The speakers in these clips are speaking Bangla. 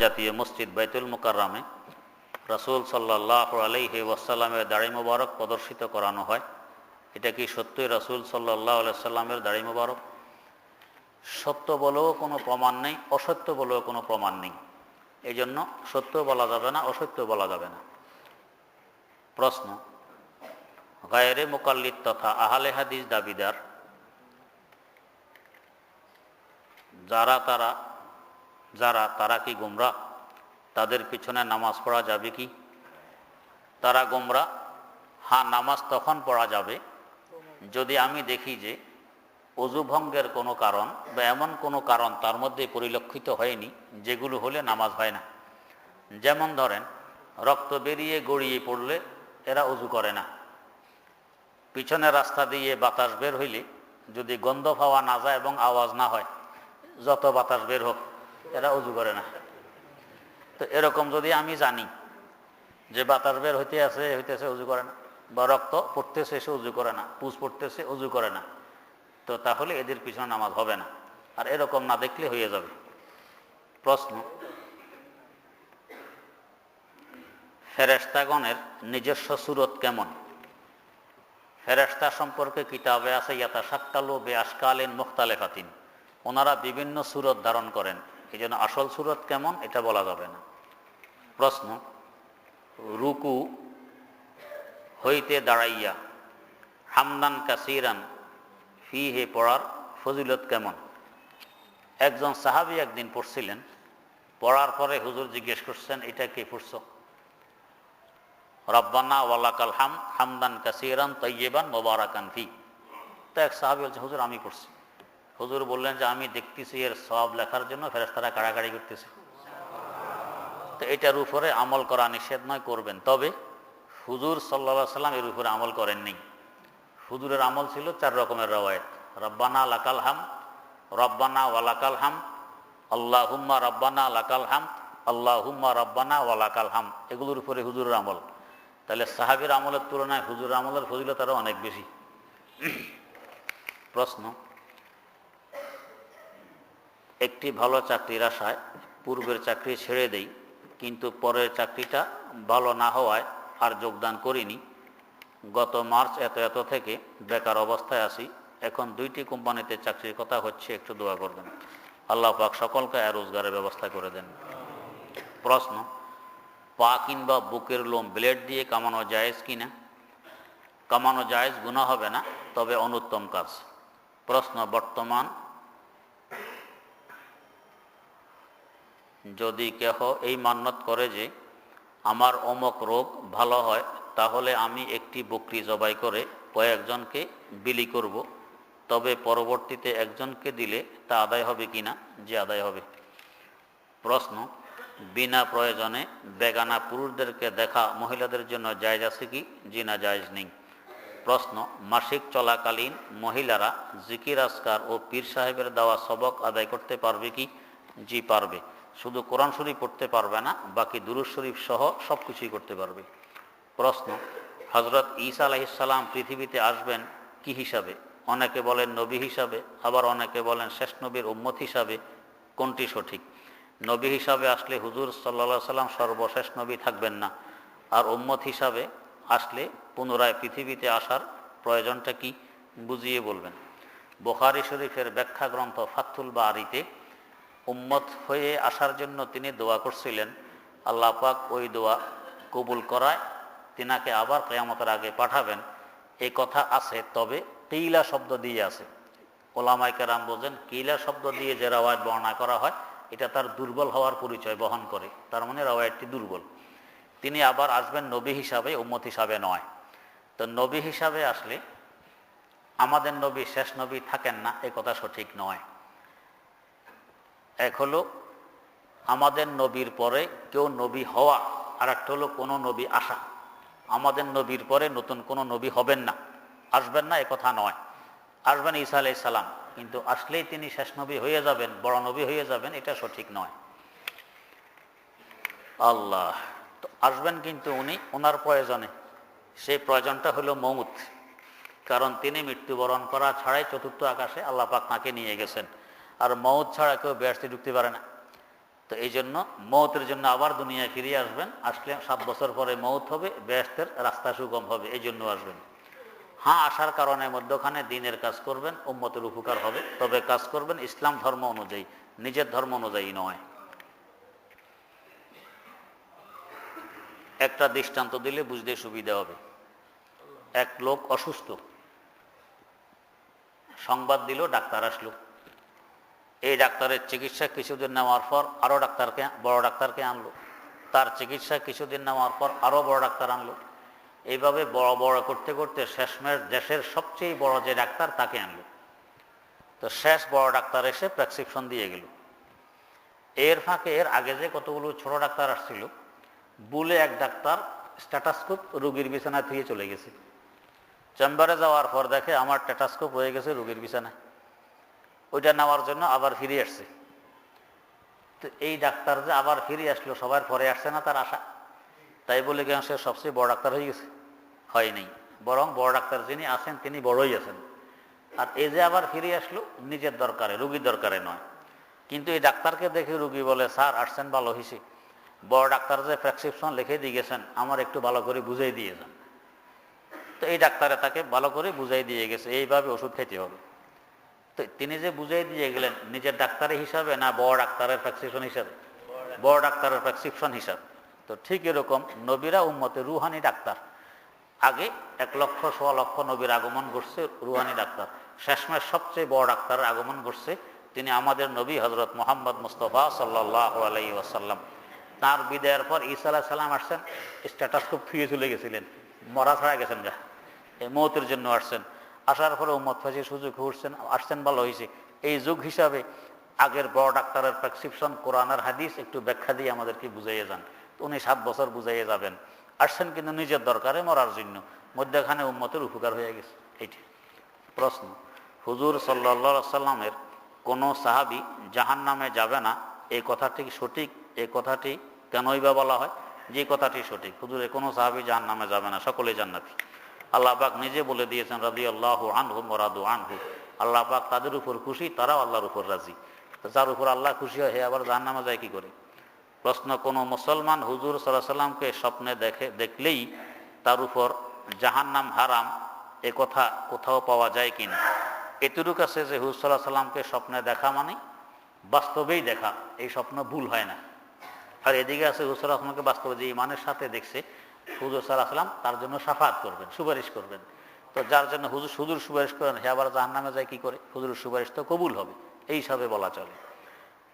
জাতীয় মসজিদ বাইতুল মুকাররমে রাসূল সাল্লাল্লাহু আলাইহি ওয়াসাল্লামের দাড়ি মোবারক প্রদর্শিত করানো হয়। এটা কি সত্যই রাসূল সাল্লাল্লাহু আলাইহি ওয়াসাল্লামের দাড়ি মোবারক? সত্য বলেও কোনো প্রমাণ নেই, অসত্য বলেও কোনো প্রমাণ নেই। এই জন্য সত্য বলা যাবে না, অসত্য বলা যাবে না। প্রশ্ন, গায়রে মুকাল্লিদ তথা আহলে হাদিস দাবিদার যারা তারা কি গোমরাহ? তাদের পিছনে নামাজ পড়া যাবে কি? তারা গোমরাহ? হ্যাঁ, নামাজ তখন পড়া যাবে যদি আমি দেখি যে অজু ভঙ্গের কোনো কারণ বা এমন কোনো কারণ তার মধ্যে পরিলক্ষিত হয়নি যেগুলো হলে নামাজ হয় না। যেমন ধরেন, রক্ত বেরিয়ে গড়িয়ে পড়লে এরা অজু করে না। পিছনের রাস্তা দিয়ে বাতাস বের হইলে যদি গন্ধ পাওয়া না যায় এবং আওয়াজ না হয়, যত বাতাস বের হোক, এরা অজু করে না। তো এরকম যদি আমি জানি যে বাতাস বের হইতেছে অজু করে না, বা রক্ত পড়তেছে সে অজু করে না, পুজ পড়তেছে অজু করে না, তো তাহলে এদের পিছনে নামাজ হবে না। আর এরকম না দেখলে হয়ে যাবে। প্রশ্ন, ফেরেশতাগণের নিজস্ব সুরত কেমন? ফেরেশতা সম্পর্কে কিতাবে আছে ইয়াতাশাক্কালু বিআশকালিন মুখতালিফাতিন, ওনারা বিভিন্ন সুরত ধারণ করেন, এই জন্য আসল সুরত কেমন এটা বলা যাবে না। প্রশ্ন, রুকু হইতে দাঁড়াইয়া হামদান কাসিরান ফিহে পড়ার ফজিলত কেমন? একজন সাহাবী একদিন পড়ছিলেন, পড়ার পরে হুজুর জিজ্ঞেস করছেন, এটা কে পড়ছ? রব্বানা ওয়ালাকাল হাম হামদান কাসিরান তাইয়িবান মুবারাকান ফি। তো এক সাহাবী বলছে, হুজুর আমি পড়ছি। হুজুর বললেন যে আমি দেখতেছি এর সওয়াব লেখার জন্য ফেরেশতারা কাড়াকাড়ি করতেছে। তো এটার উপরে আমল করা নিষেধ নয়, করবেন। তবে হুজুর সাল্লাল্লাহু আলাইহি সাল্লাম এর উপরে আমল করেননি। হুজুরের আমল ছিল 4 রকমের রওয়ায়াত: রব্বানা লাকাল হাম, রব্বানা ওয়ালাকাল হাম, আল্লাহুম্মা রব্বানা লাকাল হাম, আল্লাহুম্মা রব্বানা ওয়ালাকাল হাম। এগুলোর উপরে হুজুরের আমল। তাহলে সাহাবীর আমলের তুলনায় হুজুরের আমলের ফজিলত আরও অনেক বেশি। প্রশ্ন, একটি ভালো চাকরির আশায় পূর্বের চাকরি ছেড়ে দেই, কিন্তু পরের চাকরিটা ভালো না হওয়ায় আর যোগদান করিনি। গত মার্চ এত থেকে বেকার অবস্থায় আছি। এখন 2টি কোম্পানিতে চাকরির কথা হচ্ছে, একটু দোয়া করবেন। আল্লাহ পাক সকলকে রোজগারের ব্যবস্থা করে দেন। প্রশ্ন, পা কিংবা বুকের লোম ব্লেড দিয়ে কামানো জায়েজ কিনা? কামানো জায়েজ, গুনাহ হবে না, তবে অনুত্তম কাজ। প্রশ্ন, বর্তমান যদি কেহ এই মান্যত করে যে আমার অমুক রোগ ভালো হয়, তাহলে আমি একটি বকরি জবাই করে কয়েকজনকে বিলি করব, তবে পরবর্তীতে একজনকে দিলে তা আদায় হবে কিনা? যে আদায় হবে। প্রশ্ন, বিনা প্রয়োজনে বেগানা পুরুষদেরকে দেখা মহিলাদের জন্য জায়েজ আছে কি? জি না, জায়েজ নেই। প্রশ্ন, মাসিক চলাকালীন মহিলারা জিকির আজকার ও পীর সাহেবের দেওয়া সবক আদায় করতে পারবে কি? জি পারবে। শুধু কোরআন শরীফ পড়তে পারবে না, বাকি দুরূদ শরীফ সহ সব কিছুই করতে পারবে। প্রশ্ন, হযরত ঈসা আলাইহিস সালাম পৃথিবীতে আসবেন কি হিসাবে? অনেকে বলেন নবী হিসাবে, আবার অনেকে বলেন শেষ নবীর উম্মত হিসাবে। কোনটি সঠিক? নবী হিসাবে আসলে হুজুর সাল্লাল্লাহু আলাইহি সাল্লাম সর্বশেষ নবী থাকবেন না, আর উম্মত হিসাবে আসলে পুনরায় পৃথিবীতে আসার প্রয়োজনটা কি? বুঝিয়ে বলবেন। বুখারী শরীফের ব্যাখ্যা গ্রন্থ ফাথুল বারীতে উম্মত হয়ে আসার জন্য তিনি দোয়া করছিলেন, আল্লাহ পাক ওই দোয়া কবুল করায় তিনাকে আবার কিয়ামতের আগে পাঠাবেন, এই কথা আছে। তবে কিলা শব্দ দিয়ে আছে। ওলামায়ে কেরাম বলেন, কিলা শব্দ দিয়ে যে রাওয়ায়াত বর্ণনা করা হয়, এটা তার দুর্বল হওয়ার পরিচয় বহন করে, তার মানে রাওয়ায়াতটি দুর্বল। তিনি আবার আসবেন নবী হিসাবে, উম্মত হিসাবে নয়। তো নবী হিসাবে আসলে আমাদের নবী শেষ নবী থাকেন না, এ কথা সঠিক নয়। এক হলো আমাদের নবীর পরে কেউ নবী হওয়া, আর একটা হলো কোনো নবী আসা। আমাদের নবীর পরে নতুন কোনো নবী হবেন না, আসবেন না, এ কথা নয়। আসবেন ঈসা আলাইহিস সালাম, কিন্তু আসলেই তিনি শেষ নবী হয়ে যাবেন, বড় নবী হয়ে যাবেন, এটা সঠিক নয়। আল্লাহ তো আসবেন, কিন্তু উনি ওনার প্রয়োজনে, সেই প্রয়োজনটা হলো মউত। কারণ তিনি মৃত্যুবরণ করা ছাড়াই চতুর্থ আকাশে আল্লাহ পাক তাঁকে নিয়ে গেছেন, আর মউত ছাড়া কেউ বেহেশতে ঢুকতে পারে না। তো এই জন্য মৌতের জন্য আবার দুনিয়ায় ফিরে আসবেন, আসলে 7 বছর পরে মৌত হবে, বেহেশতের রাস্তা সুগম হবে, এই জন্য আসবেন। হ্যাঁ, আসার কারণে মধ্যখানে দিনের কাজ করবেন, উম্মতের উপকার হবে, তবে কাজ করবেন ইসলাম ধর্ম অনুযায়ী, নিজের ধর্ম অনুযায়ী নয়। একটা দৃষ্টান্ত দিলে বুঝতে সুবিধা হবে। এক লোক অসুস্থ, সংবাদ দিল, ডাক্তার আসলো। এই ডাক্তারের চিকিৎসা কিছুদিন নেওয়ার পর আরও বড় ডাক্তারকে আনলো, তার চিকিৎসা কিছুদিন নেওয়ার পর আরও বড় ডাক্তার আনলো। এইভাবে বড় বড় করতে করতে শেষমেশ দেশের সবচেয়ে বড় যে ডাক্তার তাকে আনলো। তো শেষ বড় ডাক্তার এসে প্রেসক্রিপশন দিয়ে গেল। এর ফাঁকে এর আগে যে কতগুলো ছোট ডাক্তার আসছিল, বলে এক ডাক্তার স্ট্যাটাসকোপ রোগীর বিছানায় থেকে চলে গেছে। চেম্বারে যাওয়ার পর দেখে আমার স্ট্যাটাসকোপ হয়ে গেছে রোগীর বিছানায়, ওইটা নেওয়ার জন্য আবার ফিরে আসছে। তো এই ডাক্তার যে আবার ফিরে আসলো, সবার পরে আসছে না তার আশা, তাই বলে কেন সে সবচেয়ে বড় ডাক্তার হয়ে গেছে? হয়নি, বরং বড় ডাক্তার যিনি আছেন তিনি বড়ই আছেন। আর এই যে আবার ফিরে আসলো নিজের দরকারে, রুগীর দরকারে নয়। কিন্তু এই ডাক্তারকে দেখে রুগী বলে, স্যার আসছেন ভালো হয়েছে, বড় ডাক্তার যে প্রেসক্রিপশন লিখে দিয়ে গেছেন আমার একটু ভালো করে বুঝাই দিয়েছেন। তো এই ডাক্তারে তাকে ভালো করে বুঝাই দিয়ে গেছে এইভাবে ওষুধ খেতে হবে। তো তিনি যে বুঝাই দিয়ে গেলেন নিজের ডাক্তারের হিসাবে না বড় ডাক্তারের প্রেসক্রিপশন হিসাবে? বড় ডাক্তারের প্রেসক্রিপশন হিসাবে। তো ঠিক এরকম নবীরা উম্মতে রুহানি ডাক্তার। আগে 1,00,000-1,00,000 নবীর আগমন ঘটছে রুহানি ডাক্তার, শেষমেশ সবচেয়ে বড় ডাক্তারের আগমন ঘটছে, তিনি আমাদের নবী হজরত মোহাম্মদ মুস্তফা সাল্লাল্লাহু আলাইহি ওয়াসাল্লাম। তাঁর বিদায়ের পর ঈসা আলাইহিস সালাম আসছেন, স্ট্যাটাসকোপ ফিরে চলে গেছিলেন, মরা ছাড়া গেছেন যা, এই মৌতের জন্য আসছেন। আসার পরে উম্মত ফাঁসির সুযোগ আসছেন ভালো হয়েছে। এই যুগ হিসাবে আগের বড় ডাক্তারের প্রেসক্রিপশন কোরআন আর হাদিস একটু ব্যাখ্যা দিয়ে আমাদেরকে বুঝাইয়ে যান। উনি 7 বছর বুঝাইয়ে যাবেন, আসছেন কিন্তু নিজের দরকারে, মরার জন্য, মধ্যখানে উম্মতের উপকার হয়ে গেছে। এইটি প্রশ্ন, হুজুর সাল্লাল্লাহু সাল্লামের কোনো সাহাবি জাহান নামে যাবে না, এই কথাটি সঠিক? এই কথাটি কেনই বা বলা হয়? যে কথাটি সঠিক, হুজুরের কোনো সাহাবি জাহান নামে যাবে না, সকলেই জান্নাতি। আল্লাহ পাক নিজে বলে দিয়েছেন রাদিয়াল্লাহু আনহুম ওয়া রাদু আনহু, আল্লাহ পাক তাদের উপর খুশি, তারাও আল্লাহর উপর রাজি। তো যার উপর আল্লাহ খুশি হয় হে আবার জাহান নামে যায় কি করে? প্রশ্ন, কোনো মুসলমান হুজুর সাল্লাল্লাহু আলাইহি সাল্লামকে স্বপ্নে দেখলেই তার উপর জাহান্নাম হারাম, এ কথা কোথাও পাওয়া যায় কিনা? এতটুকু আছে যে হুজুর সাল্লাল্লাহু আলাইহি সাল্লামকে স্বপ্নে দেখা মানে বাস্তবেই দেখা, এই স্বপ্ন ভুল হয় না। আর এদিকে আছে হুজুর সাল্লাল্লাহু আলাইহি সাল্লামকে বাস্তবে যে ইমানের সাথে দেখছে, হুজুর সাল্লাল্লাহু আলাইহি সাল্লাম তার জন্য শাফাআত করবেন, সুপারিশ করবেন। তো যার জন্য হুজুর সুপারিশ করেন হে আবার জাহান্নামে যায় কি করে? হুজুর সুপারিশ তো কবুল হবে, এই হিসাবে বলা চলে।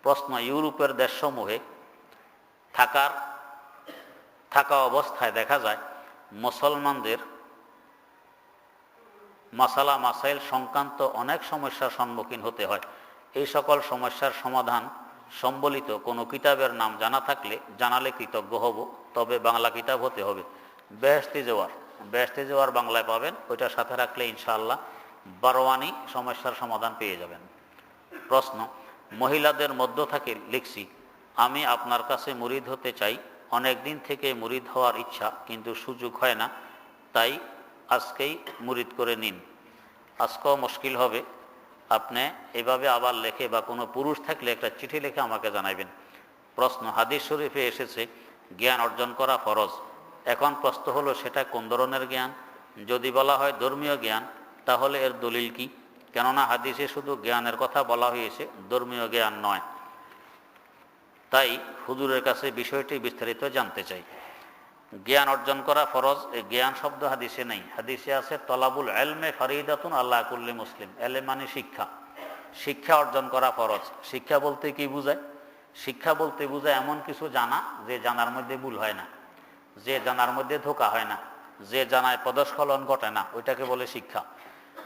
প্রশ্ন, ইউরোপের দেশসমূহে থাকা অবস্থায় দেখা যায় মুসলমানদের মাসাইল সংক্রান্ত অনেক সমস্যার সম্মুখীন হতে হয়। এই সকল সমস্যার সমাধান সম্বলিত কোনো কিতাবের নাম জানা থাকলে জানালে কৃতজ্ঞ হব, তবে বাংলা কিতাব হতে হবে। বেহেশতি জোয়ার বাংলায় পাবেন, ওইটার সাথে রাখলে ইনশাআল্লাহ বারোয়ানি সমস্যার সমাধান পেয়ে যাবেন। প্রশ্ন, মহিলাদের মধ্য থেকে লিখছি, আমি আপনার কাছে মুরিদ হতে চাই, অনেক দিন থেকে মুরিদ হওয়ার ইচ্ছা, কিন্তু সুযোগ হয় না, তাই আজকেই মুরিদ করে নিন। আজকেও মুশকিল হবে, আপনি এভাবে আবার লেখে বা কোনো পুরুষ থাকলে একটা চিঠি লিখে আমাকে জানাবেন। প্রশ্ন, হাদিস শরীফে এসেছে জ্ঞান অর্জন করা ফরজ, এখন প্রশ্ন হলো সেটা কোন ধরনের জ্ঞান? যদি বলা হয় ধর্মীয় জ্ঞান, তাহলে এর দলিল কি? কেননা হাদিসে শুধু জ্ঞানের কথা বলা হয়েছে, ধর্মীয় জ্ঞান নয়। তাই হুজুরের কাছে বিষয়টি বিস্তারিত জানতে চাই। জ্ঞান অর্জন করা ফরজ, এই জ্ঞান শব্দ হাদিসে নেই। হাদিসে আছে তলাবুল ইলমে ফারিদাতুন আলা কুল্লি মুসলিম, এলেম মানে শিক্ষা অর্জন করা ফরজ। শিক্ষা বলতে কি বোঝায়? শিক্ষা বলতে বোঝায় এমন কিছু জানা যে জানার মধ্যে ভুল হয় না, যে জানার মধ্যে ধোঁকা হয় না, যে জানায় পদস্খলন ঘটে না, ওইটাকে বলে শিক্ষা।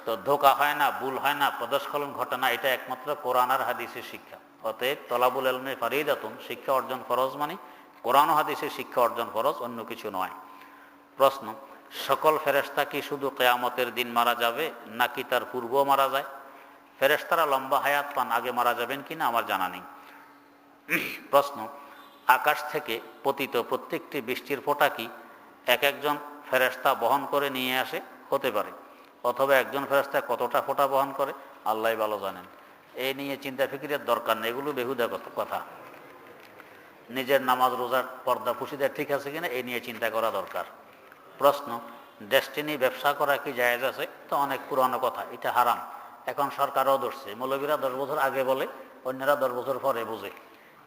তো ধোঁকা হয় না, ভুল হয় না, পদস্খলন ঘটে না, এটা একমাত্র কোরআন আর হাদিসের শিক্ষা। অতএব তলাবুল ইলমে ফারিদাতুন, শিক্ষা অর্জন ফরজ মানে কোরআন ও হাদিসের শিক্ষা অর্জন ফরজ, অন্য কিছু নয়। প্রশ্ন, সকল ফেরেশতা কি শুধু কিয়ামতের দিন মারা যাবে নাকি তার পূর্বেও মারা যায়? ফেরেশতারা লম্বা হায়াত পান, আগে মারা যাবেন কিনা আমার জানা নেই। প্রশ্ন, আকাশ থেকে পতিত প্রত্যেকটি বৃষ্টির ফোঁটা কি এক একজন ফেরেশতা বহন করে নিয়ে আসে? হতে পারে, অথবা একজন ফেরেশতা কতটা ফোঁটা বহন করে আল্লাহই ভালো জানেন। এই নিয়ে চিন্তা ফিকিরের দরকার নেই, এগুলো বেহুদা কথা। নিজের নামাজ রোজার পর্দা পুশিদা ঠিক আছে কিনা এই নিয়ে চিন্তা করা দরকার। প্রশ্ন, ডেস্টিনি ব্যবসা করা কি জায়েজ আছে? তো অনেক পুরানো কথা, এটা হারাম। এখন সরকারও ধরছে, মৌলবীরা 10 বছর আগে বলে, অন্যরা 10 বছর পরে বোঝে।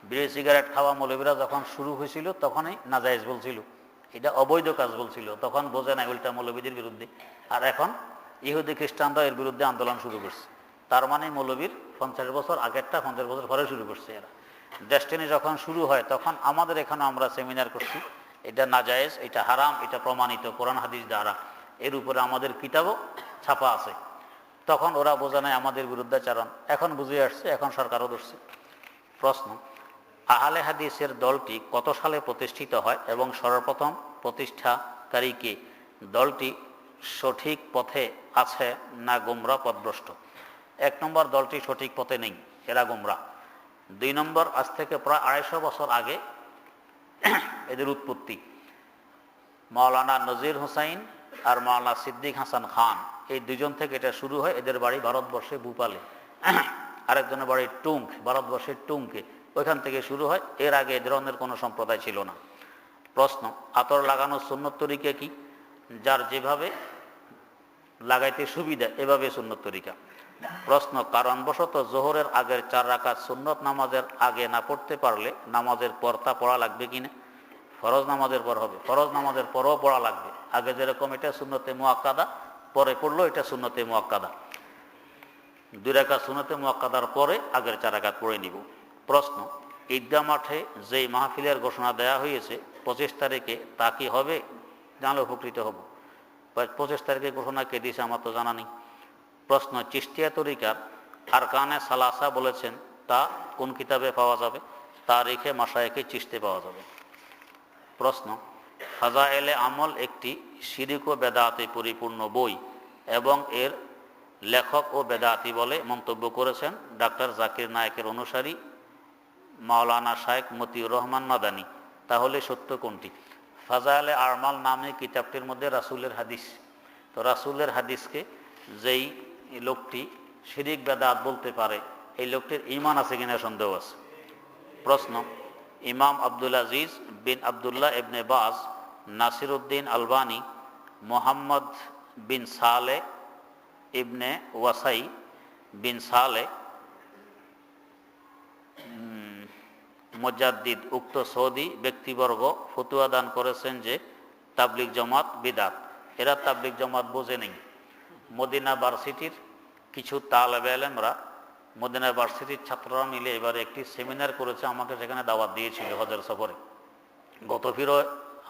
বিড়ি সিগারেট খাওয়া মৌলবীরা যখন শুরু হয়েছিল তখনই নাজায়েজ বলছিল, এটা অবৈধ কাজ বলছিল, তখন বোঝে না, উল্টা মৌলবীদের বিরুদ্ধে। আর এখন ইহুদি খ্রিস্টানরা এর বিরুদ্ধে আন্দোলন শুরু করছে। তার মানে মৌলবীর 50 বছর আগেরটা 50 বছর পরে শুরু করছে এরা। ডেস্টিনি যখন শুরু হয় তখন আমাদের এখানে আমরা সেমিনার করছি, এটা নাজায়েজ, এটা হারাম, এটা প্রমাণিত কোরআন হাদিস দ্বারা, এর উপরে আমাদের কিতাবও ছাপা আছে। তখন ওরা বোঝা নাই আমাদের বিরুদ্ধাচারণ, এখন বুঝে আসছে, এখন সরকারও ধরছে। প্রশ্ন, আহলে হাদিসের দলটি কত সালে প্রতিষ্ঠিত হয় এবং সর্বপ্রথম প্রতিষ্ঠাকারী কে? দলটি সঠিক পথে আছে না গোমরা পথভ্রষ্ট? 1 নম্বর, দলটি সঠিক পথে নেই, এরা গোমরা। 2 নম্বর, আজ থেকে প্রায় 250 বছর আগে এদের উৎপত্তি। মাওলানা নজির হুসাইন আর মাওলানা সিদ্দিক হাসান খান, এই দুজন থেকে এটা শুরু হয়। এদের বাড়ি ভারতবর্ষে ভূপালে, আরেকজনের বাড়ি টুঙ্ক, ভারতবর্ষের টুঙ্কে, ওইখান থেকে শুরু হয়। এর আগে এ ধরনের কোনো সম্প্রদায় ছিল না। প্রশ্ন, আতর লাগানোর সুন্নত তরিকা কি? যার যেভাবে লাগাইতে সুবিধা এভাবে সুন্নত তরিকা। প্রশ্ন, কারণবশত জোহরের আগের 4 রাকাত সুন্নত নামাজের আগে না পড়তে পারলে নামাজের পর তা পড়া লাগবে কিনা? ফরজ নামাজের পর হবে, ফরজ নামাজের পরও পড়া লাগবে। আগে যেরকম এটা সুন্নতে মুআক্কাদা, পরে পড়লো এটা সুন্নতে মুআক্কাদা। 2 রাকাত সুন্নতে মুআক্কাদার পরে আগের 4 রাকাত পড়ে নিব। প্রশ্ন, ঈদগাহ মাঠে যেই মাহফিলের ঘোষণা দেওয়া হয়েছে 25 তারিখে, তা কি হবে? জানলে উপকৃত হব। 25 তারিখে ঘোষণা কে দিয়েছে আমার তো জানা নেই। প্রশ্ন, চিশতিয়া তরিকার আরকানে সালাসা বলেছেন, তা কোন কিতাবে পাওয়া যাবে? তারিখে মাশায়েখে চিশতে পাওয়া যাবে। প্রশ্ন, ফাজায়েলে আমল একটি শিরিক ও বেদাতে পরিপূর্ণ বই এবং এর লেখক ও বেদাতি বলে মন্তব্য করেছেন ডাক্তার জাকির নায়েকের অনুসারী মাওলানা শায়েখ মতিউর রহমান মাদানী। তাহলে সত্য কোনটি? ফাজায়েলে আমাল নামে কিতাবটির মধ্যে রাসূলের হাদিস। তো রাসূলের হাদিসকে যেই লোকটি শিরিক বেদাত বলতে পারে, এই লোকটির ঈমান আছে কিনা সন্দেহ আছে। প্রশ্ন, ইমাম আব্দুল আজিজ বিন আবদুল্লাহ ইবনে বাজ, নাসিরউদ্দিন আলবানী, মোহাম্মদ বিন সালে ইবনে ওয়াসাই বিন সালে মুজাদ্দিদ উক্ত সৌদি ব্যক্তিবর্গ ফতুয়া দান করেছেন যে তাবলিগ জামাত বিদাত। এরা তাবলিগ জামাত বোঝে নেই। মদিনা ভার্সিটির কিছু তালেবে ইলমরা, মদিনা ভার্সিটির ছাত্ররা মিলে এবারে একটি সেমিনার করেছে, আমাকে সেখানে দাওয়াত দিয়েছিল হজের সফরে। গত ফিরও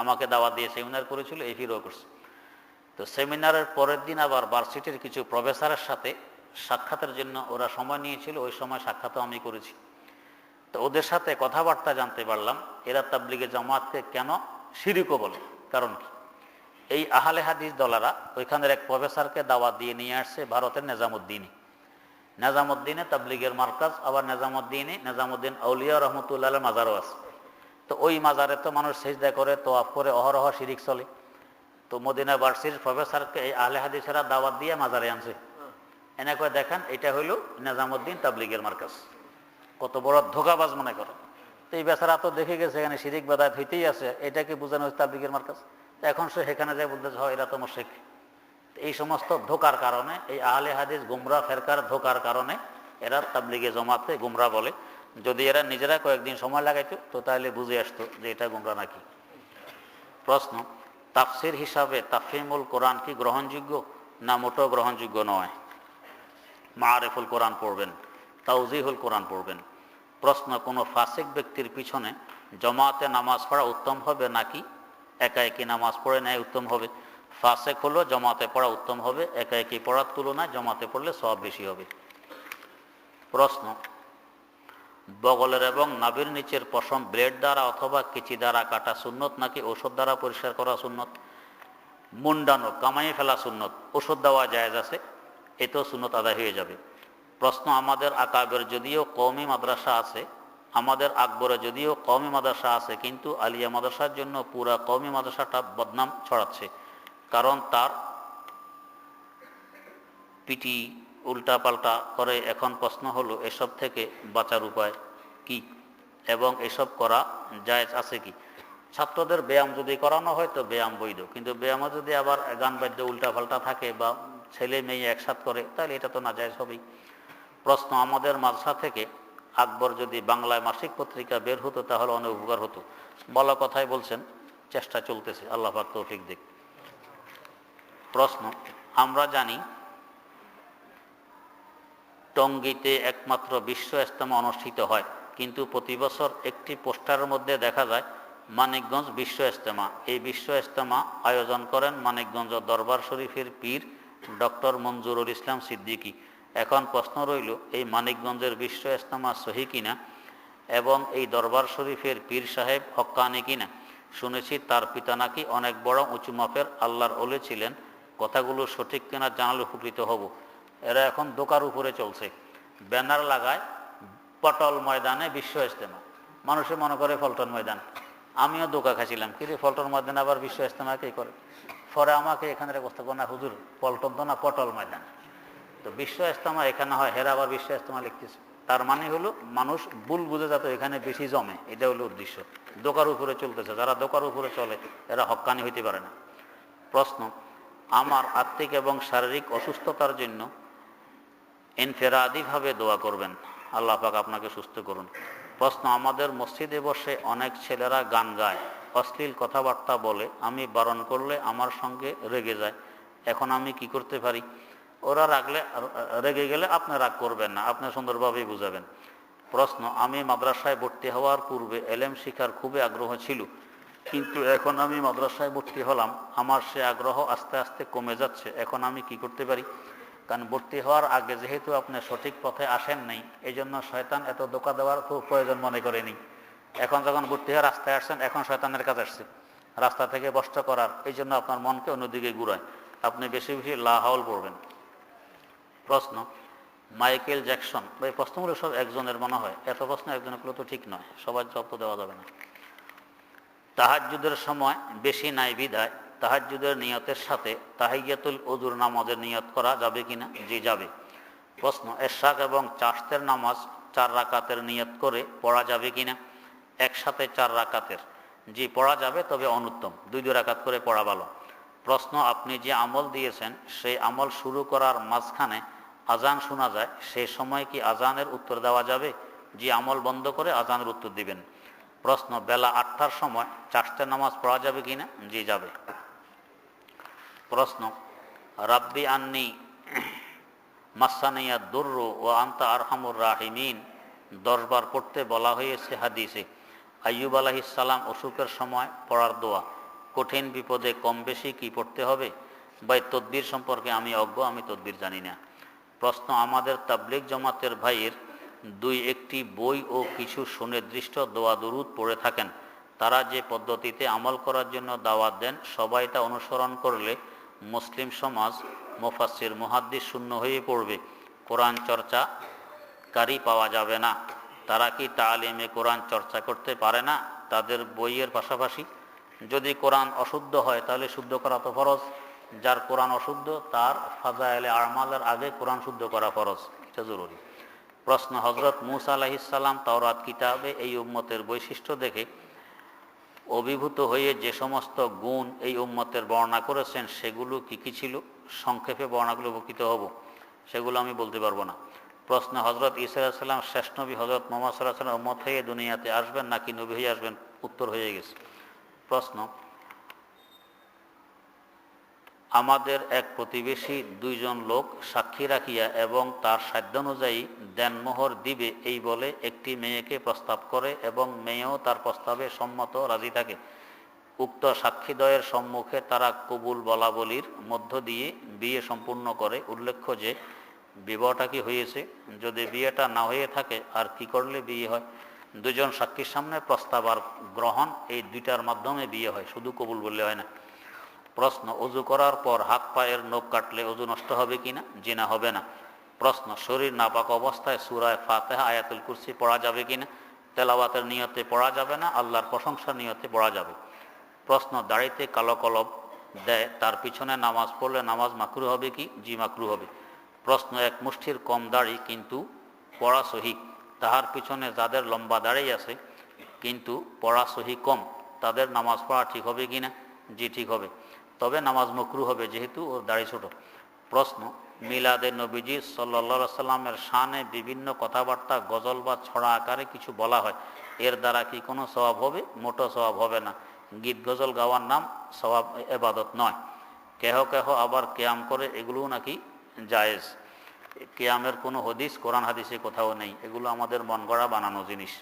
আমাকে দাওয়াত দিয়ে সেমিনার করেছিল, এই ফিরও করছে। তো সেমিনারের পরের দিন আবার ভার্সিটির কিছু প্রফেসরের সাথে সাক্ষাতের জন্য ওরা সময় নিয়েছিল, ওই সময় সাক্ষাৎও আমি করেছি। তো ওদের সাথে কথাবার্তা জানতে পারলাম এরা তাবলিগে জামাতকে কেন শিরিকও বলে, কারণ কি? এই আহলে হাদিস দলারা ওইখানের এক প্রফেসরকে দাওয়াত দিয়ে নিয়ে আসছে ভারতের নেজামুদ্দিনে তাবলিগের মার্কাজ, আবার নেজামুদ্দিন আউলিয়া রহমতুল্লাহ মাজারও আছে। তো ওই মাজারে তো মানুষ সিজদা করে, তোয়াফ করে, অহরহ শিরিক চলে। তো মদিনা ভার্সিটির প্রফেসরকে এই আহলে হাদিসেরা দাওয়াত দিয়ে মাজারে আনছে, এনে করে দেখেন এটা হইল নেজামুদ্দিন তাবলিগের মার্কাজ। কত বড় ধোকাবাজ মনে করো। তো এই বেচারা তো দেখে গেছে এখানে শিরিক বেদাত হইতেই আছে, এটাকে বোঝানো হচ্ছে তাবলিগের মার্কাজ। এখন সে সেখানে যায় বলতেছে হয় এরা তো মুশরিক। এই সমস্ত ধোকার কারণে, এই আহলে হাদিস গুমরা ফেরকার ধোকার কারণে এরা তাবলিগে জামাতে গুমরা বলে। যদি এরা নিজেরা কয়েকদিন সময় লাগাইতো তো তাহলে বুঝে আসতো যে এটা গুমরা নাকি। প্রশ্ন, তাফসির হিসাবে তাফহিমুল কোরআন কি গ্রহণযোগ্য না মোটেও গ্রহণযোগ্য নয়? মারিফুল কোরআন পড়বেন, তাওজিহুল কোরআন পড়বেন। প্রশ্ন, কোনো ফাসিক ব্যক্তির পিছনে জামাতে নামাজ পড়া উত্তম হবে নাকি একা একই নামাজ পড়ে নেয় উত্তম হবে? ফাসিক হলো জামাতে পড়া উত্তম হবে, একা একই পড়ার তুলনায় জামাতে পড়লে সওয়াব বেশি হবে। প্রশ্ন, বগলের এবং নাভির নিচের পশম ব্লেড দ্বারা অথবা কেচি দ্বারা কাটা সুন্নত নাকি ওষুধ দ্বারা পরিষ্কার করা সুন্নত? মুন্ডানো, কামাই ফেলা সুন্নত, ওষুধ দেওয়া জায়েজ আছে, এতেও সুন্নত আদায় হয়ে যাবে। প্রশ্ন, আমাদের আকাবের যদিও কওমি মাদ্রাসা আছে, আমাদের আকবরে যদিও কওমি মাদ্রাসা আছে, কিন্তু আলিয়া মাদ্রাসার জন্য পুরা কওমি মাদ্রাসাটা বদনাম ছড়াচ্ছে, কারণ তার পিটি উল্টা পাল্টা করে। এখন প্রশ্ন হলো এসব থেকে বাঁচার উপায় কি? এবং এসব করা জায়েজ আছে কি? ছাত্রদের ব্যায়াম যদি করানো হয় তো ব্যায়াম বৈধ, কিন্তু ব্যায়ামও যদি আবার গান বাদ্য উল্টাপাল্টা থাকে বা ছেলে মেয়ে একসাথ করে তাহলে এটা তো না জায়েজ হবেই। প্রশ্ন, আমাদের মাদ্রাসা থেকে আকবর যদি বাংলায় মাসিক পত্রিকা বের হতো তাহলে অনেক উপকার হতো। বলা কথাই বলছেন, চেষ্টা চলতেছে, আল্লাহ পাক তৌফিক দিক। প্রশ্ন, আমরা জানি টঙ্গীতে একমাত্র বিশ্ব ইজতেমা অনুষ্ঠিত হয়, কিন্তু প্রতি বছর একটি পোস্টারের মধ্যে দেখা যায় মানিকগঞ্জ বিশ্ব ইজতেমা। এই বিশ্ব ইজতেমা আয়োজন করেন মানিকগঞ্জ দরবার শরীফের পীর ডক্টর মঞ্জুরুল ইসলাম সিদ্দিকী। এখন প্রশ্ন রইল, এই মানিকগঞ্জের বিশ্ব ইজতেমা সহি কিনা এবং এই দরবার শরীফের পীর সাহেব হক্কানি কিনা? শুনেছি তার পিতা নাকি অনেক বড় উঁচু মাপের আল্লাহর ওলি ছিলেন। কথাগুলো সঠিক কিনা জানালে উপকৃত হব। এরা এখন দোকার উপরে চলছে, ব্যানার লাগায় পটল ময়দানে বিশ্ব ইজতেমা, মানুষে মনে করে ফলটন ময়দান। আমিও দোকা খাইছিলাম, কিন্তু ফলটন ময়দানে আবার বিশ্ব ইজতেমা কে করে? পরে আমাকে এখানের অবস্থা করে না, হুজুর পল্টন তো না পটল ময়দান, তো বিশ্ব ইজতেমা এখানে হয়, হেরা আবার বিশ্ব ইজতেমা লিখতেছে। তার মানে হলো মানুষ ভুল বুঝে যাতে এখানে বেশি জমে, এটা হলো উদ্দেশ্য। দোকার উপরে চলতেছে, যারা দোকার উপরে চলে এরা হক্কানি হইতে পারে না। প্রশ্ন, আমার আর্থিক এবং শারীরিক অসুস্থতার জন্য ইনফেরাদিভাবে দোয়া করবেন, আল্লাহ পাক আপনাকে সুস্থ করুন। প্রশ্ন, আমাদের মসজিদে বসে অনেক ছেলেরা গান গায়, অশ্লীল কথাবার্তা বলে, আমি বারণ করলে আমার সঙ্গে রেগে যায়, এখন আমি কি করতে পারি? ওরা রেগে গেলে আপনি রাগ করবেন না, আপনি সুন্দরভাবেই বুঝাবেন। প্রশ্ন, আমি মাদ্রাসায় ভর্তি হওয়ার পূর্বে এলেম শিখার খুবই আগ্রহ ছিল, কিন্তু এখন আমি মাদ্রাসায় ভর্তি হলাম, আমার সে আগ্রহ আস্তে আস্তে কমে যাচ্ছে, এখন আমি কি করতে পারি? কারণ ভর্তি হওয়ার আগে যেহেতু আপনি সঠিক পথে আসেন নাই, এই জন্য শয়তান এত ধোঁকা দেওয়ার খুব প্রয়োজন মনে করেনি। এখন যখন ভর্তি হয়ে রাস্তায় আসছেন, এখন শয়তানের কাজ আসছে রাস্তা থেকে বষ্ট করার, এই জন্য আপনার মনকে অন্যদিকে ঘুরায়, আপনি বেশি বেশি লা হাওল পড়বেন। প্রশ্ন, মাইকেল জ্যাকসন, এই প্রশ্নগুলো সব একজনের মনে হয়, এত প্রশ্ন একজনের গুলো তো ঠিক নয়, সবার জবাব তো দেওয়া যাবে না। তাহাজ্জুদের সময় বেশি নাই বিধায় তাহাজ্জুদের নিয়তের সাথে তাহিয়াতুল উযুর নামাজের নিয়ত করা যাবে কিনা? জি যাবে। প্রশ্ন, এশরাক এবং চাশতের নামাজ 4 রাকাতের নিয়ত করে পড়া যাবে কিনা? একসাথে 4 রাকাতের? জি পড়া যাবে, তবে অনুত্তম 2 রাকাত করে পড়া ভালো। প্রশ্ন, আপনি যে আমল দিয়েছেন সেই আমল শুরু করার মাঝখানে আজান শোনা যায়, সেই সময় কি আজানের উত্তর দেওয়া যাবে? জি আমল বন্ধ করে আজানের উত্তর দিবেন। প্রশ্ন, বেলা 8টার সময় চাশতের নামাজ পড়া যাবে কিনা? জি যাবে। প্রশ্ন, রাব্বি আন্নি মাসানিয়া দুররু ও আনতা আরহামুর রাহিমিন 10 বার পড়তে বলা হয়েছে হাদিসে। আইয়ুব আলাইহিস সালাম অসুখের সময় পড়ার দোয়া, কঠিন বিপদে কম বেশি কি পড়তে হবে? বা তদবির সম্পর্কে আমি অজ্ঞ, আমি তদবির জানি না। প্রশ্ন, আমাদের তাবলিগ জামাতের ভাইয়ের 2-1টি বই ও কিছু সুনির্দিষ্ট দোয়া দুরুদ পড়ে থাকেন, তারা যে পদ্ধতিতে আমল করার জন্য দাওয়াত দেন সবাই তা অনুসরণ করলে মুসলিম সমাজ মুফাসসির মুহাদ্দিস শূন্য হয়ে পড়বে, কোরআন চর্চাকারী পাওয়া যাবে না। তারা কি তালিমে কোরআন চর্চা করতে পারে না তাদের বইয়ের পাশাপাশি? যদি কোরআন অশুদ্ধ হয় তাহলে শুদ্ধ করা তো ফরজ, যার কোরআন অশুদ্ধ তার ফাজায়েলে আমালের আগে কোরআন শুদ্ধ করা ফরজ, এটা জরুরি। প্রশ্ন, হযরত মূসা আলাইহিস সালাম তাওরাত কিতাবে এই উম্মতের বৈশিষ্ট্য দেখে অভিভূত হয়ে যে সমস্ত গুণ এই উম্মতের বর্ণনা করেছেন সেগুলো কি কি ছিল? সংক্ষেপে বর্ণনাগুলো উপকৃত হব, সেগুলো আমি বলতে পারবো না। প্রশ্ন, হযরত ঈসা আলাইহিস সালাম শেষ নবী হযরত মুহাম্মদ সাল্লাল্লাহু আলাইহি ওয়াসাল্লাম উম্মত হয়ে দুনিয়াতে আসবেন নাকি নবী হয়ে আসবেন? উত্তর হয়ে গেছে। প্রশ্ন, আমাদের এক প্রতিবেশী 2 জন লোক সাক্ষী রাখিয়া এবং তার সাধ্যানুযায়ী দেনমোহর দিবে এই বলে একটি মেয়েকে প্রস্তাব করে এবং মেয়েও তার প্রস্তাবে সম্মত রাজি থাকে। উক্ত সাক্ষীদ্বয়ের সম্মুখে তারা কবুল বলা বলির মধ্য দিয়ে বিয়ে সম্পূর্ণ করে। উল্লেখ্য যে বিবাহটা কি হয়েছে, যদি বিয়েটা না হয়ে থাকে আর কি করলে বিয়ে হয়? 2 জন সাক্ষীর সামনে প্রস্তাব আর গ্রহণ, এই 2টার মাধ্যমে বিয়ে হয়, শুধু কবুল বললে হয় না। প্রশ্ন, অজু করার পর হাত পায়ের নখ কাটলে অজু নষ্ট হবে কিনা? জি না, হবে না। প্রশ্ন, শরীর নাপাক অবস্থায় সূরা ফাতিহা আয়াতুল কুরসি পড়া যাবে কিনা? তেলাওয়াতের নিয়তে পড়া যাবে না, আল্লাহর প্রশংসার নিয়তে পড়া যাবে। প্রশ্ন, দাড়িতে কালো কলব দেয় তার পিছনে নামাজ পড়লে নামাজ মাকরুহ হবে কি? জি মাকরুহ হবে। প্রশ্ন, এক মুষ্টির কম দাড়ি কিন্তু পড়া সহিহ, তাহার পিছনে যাদের লম্বা দাড়ি আছে কিন্তু পড়া সহি কম, তাদের নামাজ পড়া ঠিক হবে কি না? জি ঠিক হবে, তবে নামাজ মকরু হবে যেহেতু ওর দাড়ি ছোট। প্রশ্ন, মিলাদে নবীজি সাল্লাল্লাহু সাল্লামের শানে বিভিন্ন কথাবার্তা গজল বা ছড়া আকারে কিছু বলা হয়, এর দ্বারা কি কোনো সওয়াব হবে? মোটো সওয়াব হবে না। গীত গজল গাওয়ার নাম সওয়াব, এবাদত নয়। কেহ কেহ আবার কেয়াম করে, এগুলোও নাকি জায়েজ। কেয়ামের কোনো হদিস কোরআন হাদিসে কোথাও নেই, এগুলো আমাদের মন গড়া বানানো জিনিস।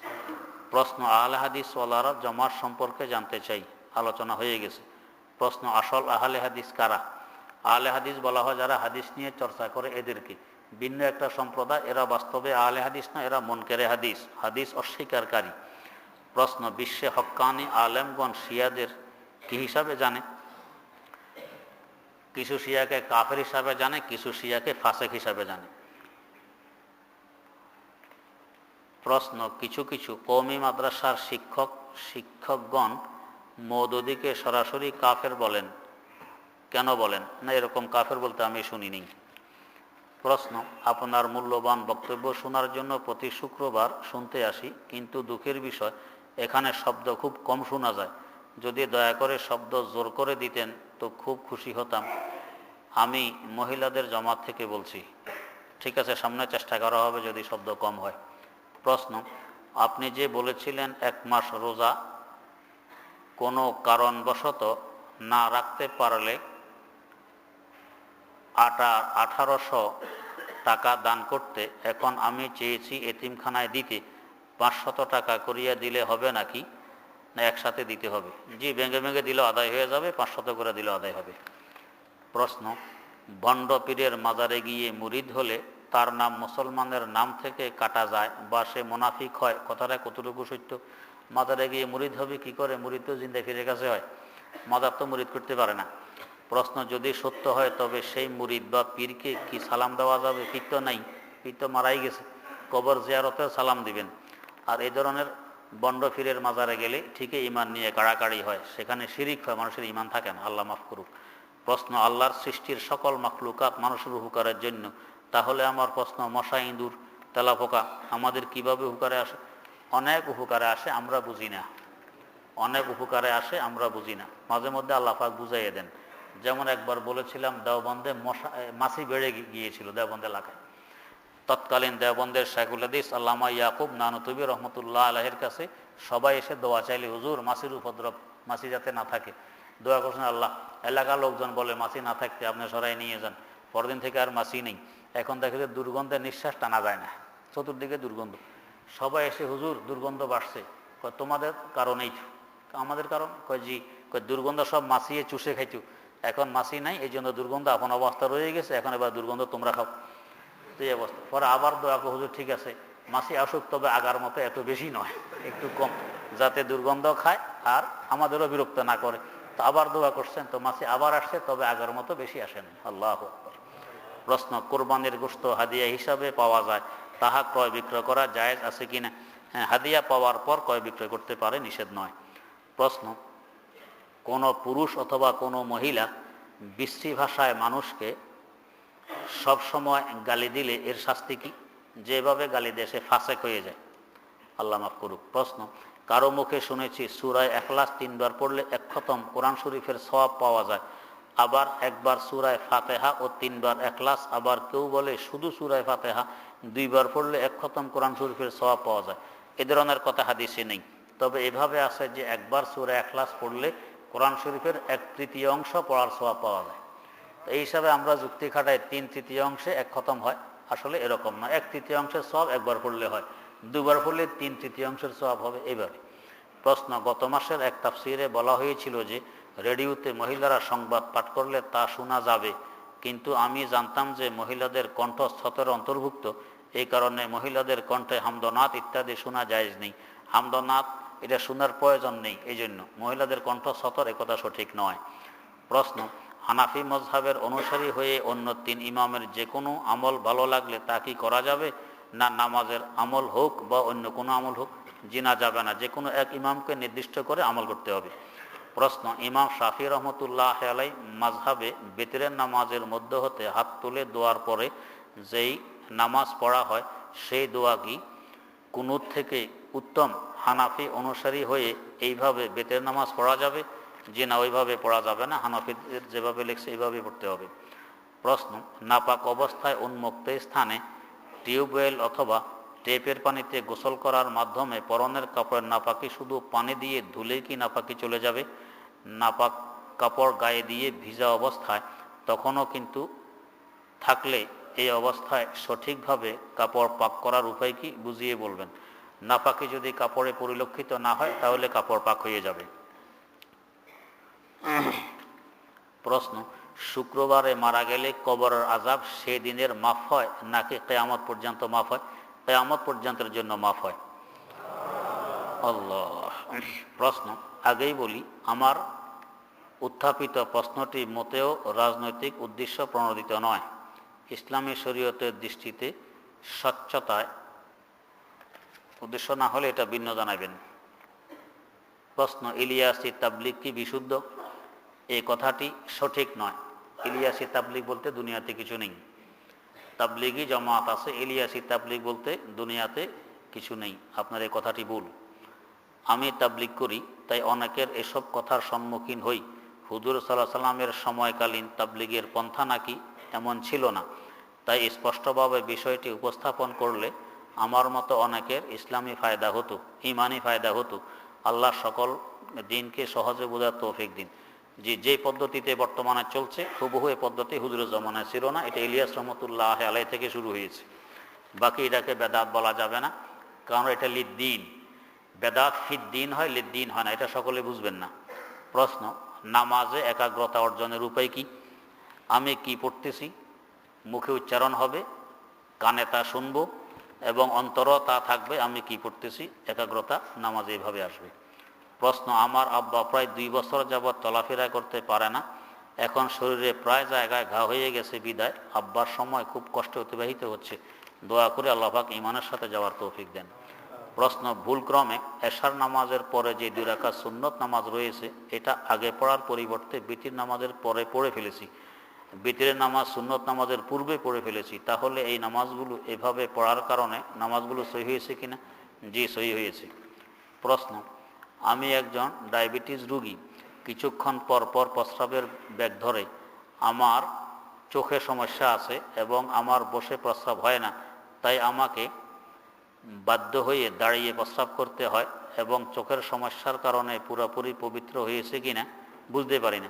প্রশ্ন, আহলে হাদিস ওয়ালারা জমাত সম্পর্কে জানতে চাই, আলোচনা হয়ে গেছে। প্রশ্ন, আসল আহলে হাদিস কারা? আহলে হাদিস বলা হয় যারা হাদিস নিয়ে চর্চা করে এদেরকে। ভিন্ন একটা সম্প্রদায়, এরা বাস্তবে আহলে হাদিস না, এরা মুনকেরে হাদিস, হাদিস অস্বীকারী। প্রশ্ন, বিশ্বে হক্কানি আলেমগণ শিয়াদের কি হিসাবে জানে? কিছু শিয়াকে কাফের হিসাবে জানে, কিছু শিয়াকে ফাসেক হিসাবে জানে। প্রশ্ন, কিছু কিছু কওমি মাদ্রাসার শিক্ষকগণ মওদুদীকে সরাসরি কাফের বলেন, কেন বলেন না? এরকম কাফের বলতে আমি শুনিনি। প্রশ্ন, আপনার মূল্যবান বক্তব্য শোনার জন্য প্রতি শুক্রবার শুনতে আসি, কিন্তু দুঃখের বিষয় এখানে শব্দ খুব কম শোনা যায়। যদি দয়া করে শব্দ জোর করে দিতেন তো খুব খুশি হতাম। আমি মহিলাদের জমাত থেকে বলছি। ঠিক আছে, সামনে চেষ্টা করা হবে যদি শব্দ কম হয়। প্রশ্ন, আপনি যে বলেছিলেন 1 মাস রোজা কোনো কারণবশত না রাখতে পারলে 1800 টাকা দান করতে, এখন আমি চেয়েছি এতিমখানায় দিতে, 500 টাকা করিয়া দিলে হবে নাকি, না একসাথে দিতে হবে? জি, ভেঙে ভেঙে দিলেও আদায় হয়ে যাবে, 500 করে দিলেও আদায় হবে। প্রশ্ন, ভণ্ড পীরের মাজারে গিয়ে মুরিদ হলে তার নাম মুসলমানের নাম থেকে কাটা যায় বা সে মুনাফিক হয়, কথাটা কতটুকু সত্য? মাজারে গিয়ে মুরিদ হবে কি করে? মুরিদ তো জিন্দা ফিরে কাছে হয়, মাজার তো মুরিদ করতে পারে না। প্রশ্ন, যদি সত্য হয় তবে সেই মুরিদ বা পীরকে কি সালাম দেওয়া যাবে? পীর তো নাই, পীর তো মারাই গেছে, কবর জিয়ারতে সালাম দিবেন। আর এই ধরনের বন্ড পীরের মাজারে গেলে ঠিকই ইমান নিয়ে কাড়াকাড়ি হয়, সেখানে শিরিক হয়, মানুষের ইমান থাকে না, আল্লাহ মাফ করুক। প্রশ্ন, আল্লাহর সৃষ্টির সকল মাখলুকাত মানুষের উপকারের জন্য, তাহলে আমার প্রশ্ন, মশা, ইঁদুর, তেলাপোকা আমাদের কিভাবে উপকারে আসে? অনেক উপকারে আসে, আমরা বুঝি না। অনেক উপকারে আসে, আমরা বুঝি না। মাঝে মধ্যে আল্লাহ পাক বুঝাইয়ে দেন। যেমন একবার বলেছিলাম দেওবন্দে মাছি বেড়ে গিয়েছিল দেওবন্দ এলাকায়। তৎকালীন দেওবন্দের শাইখুল হাদিস আল্লামা ইয়াকুব নানুতুবি রহমতুল্লাহ আলাহের কাছে সবাই এসে দোয়া চাইলে, হুজুর মাছির উপদ্রব, মাছি যাতে না থাকে দোয়া করছেন আল্লাহ। এলাকার লোকজন বলে মাছি না থাকতে আপনি সরাই নিয়ে যান। পরদিন থেকে আর মাছি নেই। এখন দেখে যে দুর্গন্ধে নিঃশ্বাস টানা যায় না, চতুর্দিকে দুর্গন্ধ। সবাই এসে, হুজুর দুর্গন্ধ বাড়ছে। তোমাদের কারণেই। আমাদের কারণ? কয় জি। দুর্গন্ধ সব মাছিয়ে চুষে খাইতো, এখন মাছি নাই, এই জন্য দুর্গন্ধ আপন অবস্থা রয়ে গেছে, এখন এবার দুর্গন্ধ তোমরা খাও। তো এই অবস্থা। পরে আবার দোয়া কো, হুজুর ঠিক আছে মাছি আসুক, তবে আগার মতো এত বেশি নয়, একটু কম, যাতে দুর্গন্ধ খায় আর আমাদেরও বিরক্ত না করে। তো আবার দোয়া করছেন, তো মাছি আবার আসছে, তবে আগের মতো বেশি আসেন। আল্লাহু আকবার। প্রশ্ন, কোরবানির গোশত হাদিয়া হিসাবে পাওয়া যায়, তাহা ক্রয় বিক্রয় করা জায়েজ আছে কিনা? হ্যাঁ, হাদিয়া পাওয়ার পর ক্রয় বিক্রয় করতে পারে, নিষেধ নয়। প্রশ্ন, কোনো পুরুষ অথবা কোনো মহিলা বিশ্রী ভাষায় মানুষকে সবসময় গালি দিলে এর শাস্তি কি? যেভাবে গালি দেশে ফাসেক হয়ে যায়, আল্লাহ মাফ করুক। প্রশ্ন, কারো মুখে শুনেছি সূরায়ে ইখলাস 3 বার পড়লে 1 খতম কোরআন শরীফের সওয়াব পাওয়া যায়, আবার একবার সূরায়ে ফাতিহা ও 3 বার ইখলাস, আবার কেউ বলে শুধু সূরায়ে ফাতিহা 2 বার পড়লে 1 খতম কোরআন শরীফের সওয়াব পাওয়া যায়। এ ধরনের কথা হাদিসে নেই, তবে এভাবে আছে যে একবার সূরায়ে ইখলাস পড়লে কোরআন শরীফের 1/3 অংশ পড়ার সওয়াব পাওয়া যায়। তো এই হিসাবে আমরা যুক্তি খাটাই 3/3 অংশে 1 খতম হয়, আসলে এরকম না। 1/3 অংশের সওয়াব একবার পড়লে হয়, 2 বার পড়লে 3/3 অংশের সওয়াব হবে, এইভাবে। প্রশ্ন, গত মাসের এক তাফসিরে বলা হয়েছিল যে রেডিওতে মহিলারা সংবাদ পাঠ করলে তা শোনা যাবে, কিন্তু আমি জানতাম যে মহিলাদের কণ্ঠ স্তরের অন্তর্ভুক্ত, এই কারণে মহিলাদের কণ্ঠে হামদনাত ইত্যাদি শোনা জায়েজ নেই। হামদনাত এটা শোনার প্রয়োজন নেই, এই জন্য মহিলাদের কণ্ঠ স্তর, একথা সঠিক নয়। প্রশ্ন, হানাফি মযহাবের অনুসারী হয়ে অন্য 3 ইমামের যে কোনো আমল ভালো লাগলে তা কি করা যাবে, না নামাজের আমল হোক বা অন্য কোনো আমল হোক? জিনা যাবে না, যে কোনো এক ইমামকে নির্দিষ্ট করে আমল করতে হবে। প্রশ্ন, ইমাম শাফি রহমতুল্লাহ আলাইহি মাযহাবে বিতরের নামাজের মধ্য হতে হাত তুলে দোয়ার পরে যেই নামাজ পড়া হয় সেই দোয়া কি কুনুত থেকে উত্তম হানাফি অনুসারী হয়ে এইভাবে বেতের নামাজ পড়া যাবে? যে না, ওইভাবে পড়া যাবে না, হানাফিদের যেভাবে লিখছে এইভাবে পড়তে হবে। প্রশ্ন, নাপাক অবস্থায় উন্মুক্ত স্থানে টিউবওয়েল অথবা টেপের পানিতে গোসল করার মাধ্যমে পরনের কাপড়ের নাপাকি শুধু পানি দিয়ে ধুলেই কি নাপাকি চলে যাবে? নাপাক কাপড় গায়ে দিয়ে ভিজা অবস্থায় তখনও কিন্তু থাকলে এই অবস্থায় সঠিকভাবে কাপড় পাক করার উপায় কি বুঝিয়ে বলবেন। নাপাকি যদি কাপড়ে পরিলক্ষিত না হয় তাহলে কাপড় পাক হয়ে যাবে। প্রশ্ন, শুক্রবারে মারা গেলে কবরের আযাব সেই দিনের মাফ হয় নাকি কিয়ামত পর্যন্ত মাফ হয়? কিয়ামত পর্যন্তের জন্য মাফ হয়। আল্লাহ। প্রশ্ন, আগেই বলি আমার উত্থাপিত প্রশ্নটি মোটেও রাজনৈতিক উদ্দেশ্য প্রণোদিত নয়। ইসলামী শরীয়তের দৃষ্টিতে স্বচ্ছতায় উদ্দেশ্য না হলে এটা ভিন্ন জানাবেন। প্রশ্ন, ইলিয়াসি তাবলিগ কি বিশুদ্ধ? এই কথাটি সঠিক নয়। ইলিয়াসি তাবলিগ বলতে দুনিয়াতে কিছু নেই। তাবলিগি জামাত আছে, ইলিয়াসি তাবলিগ বলতে দুনিয়াতে কিছু নেই। আপনার এই কথাটি ভুল। আমি তাবলিগ করি, তাই অনেকের এসব কথার সম্মুখীন হই। হুজুর সাল্লাল্লাহু আলাইহি সাল্লামের সময়কালীন তাবলিগের পন্থা নাকি এমন ছিল না, তাই স্পষ্টভাবে বিষয়টি উপস্থাপন করলে আমার মতো অনেকের ইসলামী ফায়দা হতো, ইমানি ফায়দা হতো। আল্লাহ সকল দিনকে সহজে বোঝার তৌফিক দিন। যে পদ্ধতিতে বর্তমানে চলছে হুবহু এই পদ্ধতি হুজুরের জমানায় ছিল না। এটা ইলিয়াস রহমতুল্লাহ আলাইহি থেকে শুরু হয়েছে। বাকি এটাকে বেদাত বলা যাবে না, কারণ এটা লিদ্দিন। বেদাত ফিদ্দিন হয়, লিদ্দিন হয় না, এটা সকলে বুঝবেন না। প্রশ্ন, নামাজে একাগ্রতা অর্জনের উপায় কি? আমি কি পড়তেছি মুখে উচ্চারণ হবে, কানে তা শুনবো এবং অন্তরও তা থাকবে আমি কি পড়তেছি, একাগ্রতা নামাজে এভাবে আসবে। প্রশ্ন, আমার আব্বা প্রায় 2 বছর যাবৎ চলাফেরা করতে পারে না। এখন শরীরে প্রায় জায়গায় ঘা হয়ে গেছে বিদায় আব্বার সময় খুব কষ্টে অতিবাহিত হচ্ছে। দোয়া করে আল্লাহ পাক ঈমানের সাথে যাওয়ার তৌফিক দেন। প্রশ্ন, ভুলক্রমে এশার নামাজের পরে যে 2 রাকাত সুন্নত নামাজ রয়েছে এটা আগে পড়ার পরিবর্তে বিতির নামাজের পরে পড়ে ফেলেছি। বিতিরের নামাজ সুন্নত নামাজের পূর্বে পড়ে ফেলেছি, তাহলে এই নামাজগুলো এভাবে পড়ার কারণে নামাজগুলো সহি হয়েছে কিনা? জি, সহি হয়েছে। প্রশ্ন, আমি একজন ডায়াবেটিস রোগী, কিছুক্ষণ পর পর প্রস্রাবের ব্যাগ ধরে। আমার চোখে সমস্যা আছে এবং আমার বসে প্রস্রাব হয় না, তাই আমাকে বাধ্য হয়ে দাঁড়িয়ে প্রস্রাব করতে হয় এবং চোখের সমস্যার কারণে পুরোপুরি পবিত্র হয়েছে কিনা বুঝতে পারি না।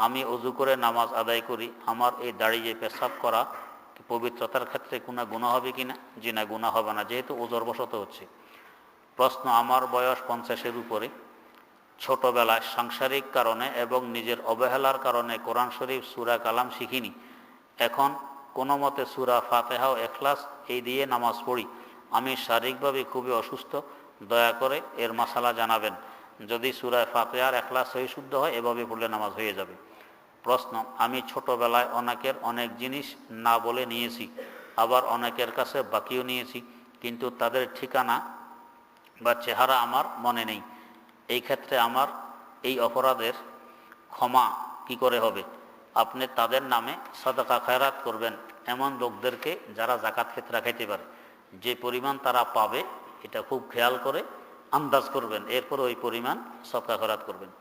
আমি অজু করে নামাজ আদায় করি, আমার এই দাঁড়িয়ে পেশাব করা পবিত্রতার ক্ষেত্রে কোনো গুনাহ হবে কিনা? জি না, গুনাহ হবে না, যেহেতু ওজরবশত হচ্ছে। প্রশ্ন, আমার বয়স 50-এর উপরে। ছোটবেলায় সাংসারিক কারণে এবং নিজের অবহেলার কারণে কোরআন শরীফ সূরা কালাম শিখিনি। এখন কোনো মতে সূরা ফাতিহা ও ইখলাস এই দিয়ে নামাজ পড়ি। আমি শারীরিকভাবে খুবই অসুস্থ, দয়া করে এর মাসালা জানাবেন। যদি সূরা ফাতিহা আর ইখলাস সহি শুদ্ধ হয় এভাবে পড়লে নামাজ হয়ে যাবে। প্রশ্ন, আমি ছোটবেলায় অনেকের অনেক জিনিস না বলে নিয়েছি, আবার অনেকের কাছে বাকিও নিয়েছি, কিন্তু তাদের ঠিকানা বা চেহারা আমার মনে নেই। এই ক্ষেত্রে আমার এই অপরাধের ক্ষমা কি করে হবে? আপনি তাদের নামে সাদাকা খায়রাত করবেন, এমন লোকদেরকে যারা যাকাত ফিতরা খাইতে পারে। যে পরিমাণ তারা পাবে এটা খুব খেয়াল করে আন্দাজ করবেন, এরপর ওই পরিমাণ সাদাকা খায়রাত করবেন।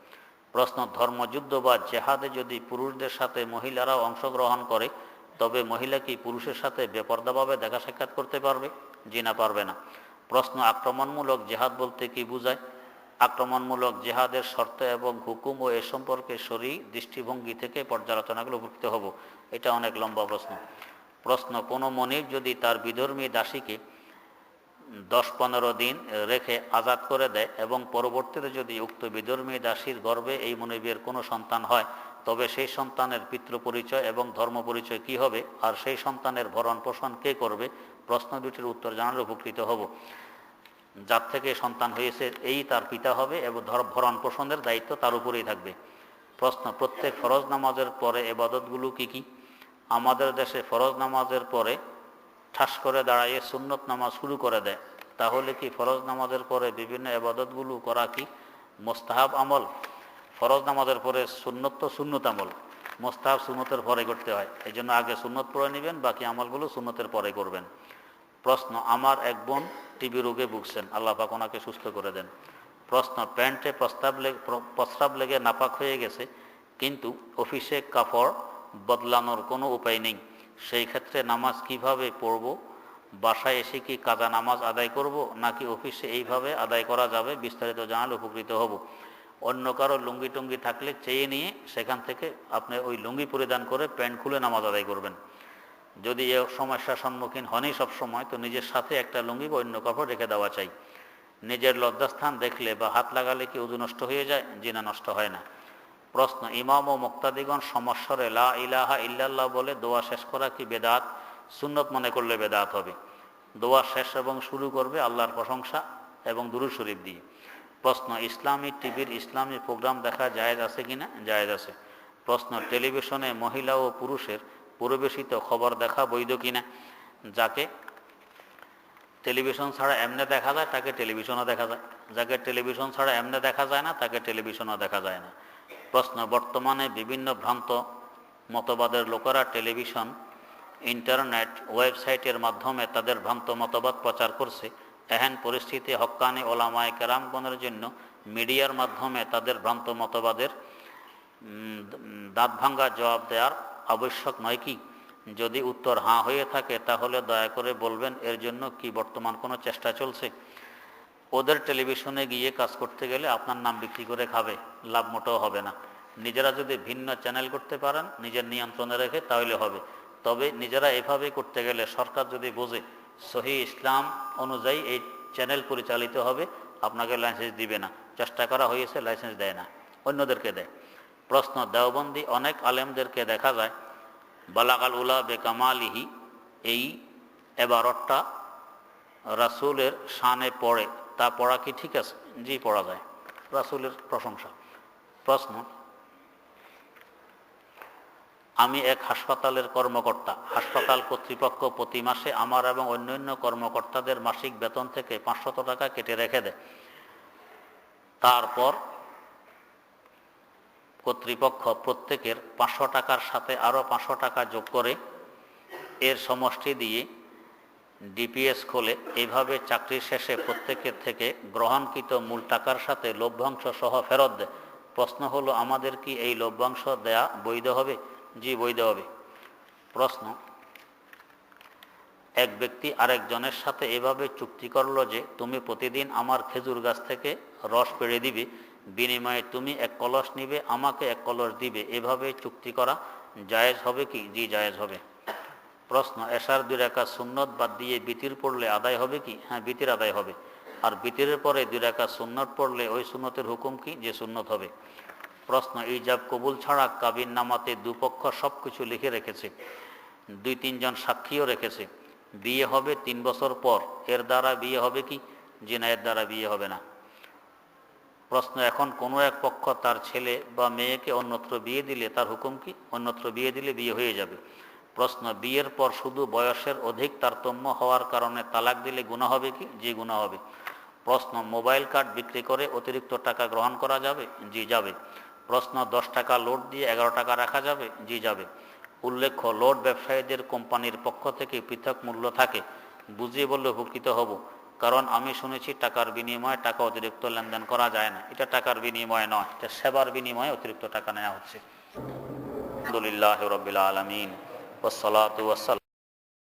প্রশ্ন, ধর্মযুদ্ধ বা জেহাদে যদি পুরুষদের সাথে মহিলারাও অংশগ্রহণ করে তবে মহিলা কি পুরুষের সাথে বেপরদাভাবে দেখা সাক্ষাৎ করতে পারবে? জি না, পারবে না। প্রশ্ন, আক্রমণমূলক জেহাদ বলতে কি বোঝায়? আক্রমণমূলক জেহাদের শর্ত এবং হুকুম ও এ সম্পর্কে শরী দৃষ্টিভঙ্গি থেকে পর্যালোচনাগুলো উপকৃত হব। এটা অনেক লম্বা প্রশ্ন। প্রশ্ন, কোনো মনিব যদি তার বিধর্মী দাসীকে 10-15 দিন রেখে আজাদ করে দেয় এবং পরবর্তীতে যদি উক্ত বিধর্মী দাসীর গর্ভে এই মনিবের কোনো সন্তান হয় তবে সেই সন্তানের পিতৃ পরিচয় এবং ধর্ম পরিচয় কী হবে, আর সেই সন্তানের ভরণ পোষণ কে করবে? প্রশ্ন দুটির উত্তর জানালে উপকৃত হব। যার থেকে সন্তান হয়েছে এই তার পিতা হবে এবং ভরণ পোষণের দায়িত্ব তার উপরেই থাকবে। প্রশ্ন, প্রত্যেক ফরজ নামাজের পরে এবাদতগুলো কি কি? আমাদের দেশে ফরজ নামাজের পরে ঠাস করে দাঁড়াইয়ে সুন্নত নামাজ শুরু করে দেয়, তাহলে কি ফরজ নামাজের পরে বিভিন্ন এবাদতগুলো করা কি মোস্তাহাব আমল? ফরজ নামাজের পরে সুন্নত তো সুন্নত আমল, মোস্তাহাব সুন্নতের পরে করতে হয়, এই জন্য আগে সুন্নত পড়ে নেবেন, বাকি আমলগুলো সুন্নতের পরে করবেন। প্রশ্ন, আমার এক বোন টিবি রোগে ভুগছেন, আল্লাহ পাক ওনাকে সুস্থ করে দেন। প্রশ্ন, প্যান্টে প্রস্রাব লেগে নাপাক হয়ে গেছে, কিন্তু অফিসে কাপড় বদলানোর কোনো উপায় নেই, সেই ক্ষেত্রে নামাজ কিভাবে পড়ব? বাসায় এসে কি কাজা নামাজ আদায় করব, নাকি অফিসে এইভাবে আদায় করা যাবে? বিস্তারিত জানালে উপকৃত হব। অন্য কারো লুঙ্গি টুঙ্গি থাকলে চেয়ে নিয়ে সেখান থেকে আপনি ওই লুঙ্গি পরিধান করে প্যান্ট খুলে নামাজ আদায় করবেন। যদি এ সমস্যার সম্মুখীন হনই সবসময়, তো নিজের সাথে একটা লুঙ্গি বা অন্য কাপড় রেখে দেওয়া চাই। নিজের লজ্জাস্থান দেখলে বা হাত লাগালে কি ওযু নষ্ট হয়ে যায়? জিনা, নষ্ট হয় না। প্রশ্ন, ইমাম ও মুক্তাদিগণ সমস্বরে লা ইলাহা ইল্লাল্লাহ বলে দোয়া শেষ করা কি বেদাত? সুন্নত মনে করলে বেদাত হবে। দোয়া শেষ এবং শুরু করবে আল্লাহর প্রশংসা এবং দুরূদ শরীফ দিয়ে। প্রশ্ন, ইসলামী টিভির ইসলামী প্রোগ্রাম দেখা জায়েজ আছে কিনা? জায়েজ আছে। প্রশ্ন, টেলিভিশনে মহিলা ও পুরুষের পরিবেশিত খবর দেখা বৈধ কিনা? যাকে টেলিভিশন ছাড়া এমনে দেখা যায় তাকে টেলিভিশনও দেখা যায়, যাকে টেলিভিশন ছাড়া এমনে দেখা যায় না তাকে টেলিভিশনও দেখা যায় না। প্রশ্ন, বর্তমানে বিভিন্ন ভ্রান্ত মতবাদের লোকেরা টেলিভিশন, ইন্টারনেট, ওয়েবসাইটের মাধ্যমে তাদের ভ্রান্ত মতবাদ প্রচার করছে। এহেন পরিস্থিতি হক্কানি ওলামায়ে কেরামগণের জন্য মিডিয়ার মাধ্যমে তাদের ভ্রান্ত মতবাদের দাঁত ভাঙ্গা জবাব দেওয়ার আবশ্যক নয় কি? যদি উত্তর হাঁ হয়ে থাকে তাহলে দয়া করে বলবেন এর জন্য কি বর্তমান কোনো চেষ্টা চলছে? ওদের টেলিভিশনে গিয়ে কাজ করতে গেলে আপনার নাম বিক্রি করে খাবে, লাভ মোটেও হবে না। নিজেরা যদি ভিন্ন চ্যানেল করতে পারেন নিজের নিয়ন্ত্রণে রেখে তাহলে হবে। তবে নিজেরা এভাবে করতে গেলে সরকার যদি বোঝে সহি ইসলাম অনুযায়ী এই চ্যানেল পরিচালিত হবে, আপনাকে লাইসেন্স দিবে না। চেষ্টা করা হয়েছে, লাইসেন্স দেয় না, অন্যদেরকে দেয়। প্রশ্ন, দেওবন্দি অনেক আলেমদেরকে দেখা যায় বালাগাল উলা বেকামালিহি এই এবারতটা রাসূলের শানে পড়ে, তা পড়া কি ঠিক আছে? জি, পড়া যায়, রাসূলের প্রশংসা। প্রশ্ন, আমি এক হাসপাতালের কর্মকর্তা। হাসপাতাল কর্তৃপক্ষ প্রতি মাসে আমার এবং অন্যান্য কর্মকর্তাদের মাসিক বেতন থেকে 500 টাকা কেটে রেখে দেয়। তারপর কর্তৃপক্ষ প্রত্যেকের 500 টাকার সাথে আরও 500 টাকা যোগ করে এর সমষ্টি দিয়ে ডিপিএস খোলে। এইভাবে চাকরির শেষে প্রত্যেকের থেকে গ্রহণকৃত মূল টাকার সাথে লভ্যাংশ সহ ফেরত দেয়। প্রশ্ন হলো, আমাদের কি এই লভ্যাংশ দেয়া বৈধ হবে? জি, বৈধ হবে। প্রশ্ন, এক ব্যক্তি আরেকজনের সাথে এভাবে চুক্তি করলো যে তুমি প্রতিদিন আমার খেজুর গাছ থেকে রস পেড়ে দিবে, বিনিময়ে তুমি 1 কলস নিবে, আমাকে 1 কলস দিবে। এভাবে চুক্তি করা জায়েজ হবে কি? জি, জায়েজ হবে। প্রশ্ন, এশার 2 রাকাত সুন্নত বাদ দিয়ে বিতির পড়লে আদায় হবে কি? হ্যাঁ, বিতির আদায় হবে। আর বিতিরের পরে 2 রাকাত সুন্নত পড়লে ওই সুন্নতের হুকুম কি? যে সুন্নত হবে। প্রশ্ন, ইজাব কবুল ছাড়া কাবিন নামাতে দুপক্ষ সব কিছু লিখে রেখেছে, 2-3 জন সাক্ষীও রেখেছে, বিয়ে হবে 3 বছর পর, এর দ্বারা বিয়ে হবে কি? জি না, এর দ্বারা বিয়ে হবে না। প্রশ্ন, এখন কোনো এক পক্ষ তার ছেলে বা মেয়েকে অন্যত্র বিয়ে দিলে তার হুকুম কি? অন্যত্র বিয়ে দিলে বিয়ে হয়ে যাবে। প্রশ্ন, বিয়ের পর শুধু বয়সের অধিক তারতম্য হওয়ার কারণে তালাক দিলে গুনাহ হবে কি? জি, গুনাহ হবে। প্রশ্ন, মোবাইল কার্ড বিক্রি করে অতিরিক্ত টাকা গ্রহণ করা যাবে? জি, যাবে। প্রশ্ন, 10 টাকা লোড দিয়ে 11 টাকা রাখা যাবে? জি, যাবে। উল্লেখ্য, লোড ব্যবসায়ীদের কোম্পানির পক্ষ থেকে পৃথক মূল্য থাকে, বুঝিয়ে বললে উপকৃত হব। কারণ আমি শুনেছি টাকার বিনিময়ে টাকা অতিরিক্ত লেনদেন করা যায় না। এটা টাকার বিনিময়ে নয়, এটা সেবার বিনিময়ে অতিরিক্ত টাকা নেওয়া হচ্ছে। আলহামদুলিল্লাহি রাব্বিল আলামিন ওয়াসসালাতু ওয়াসসালাম।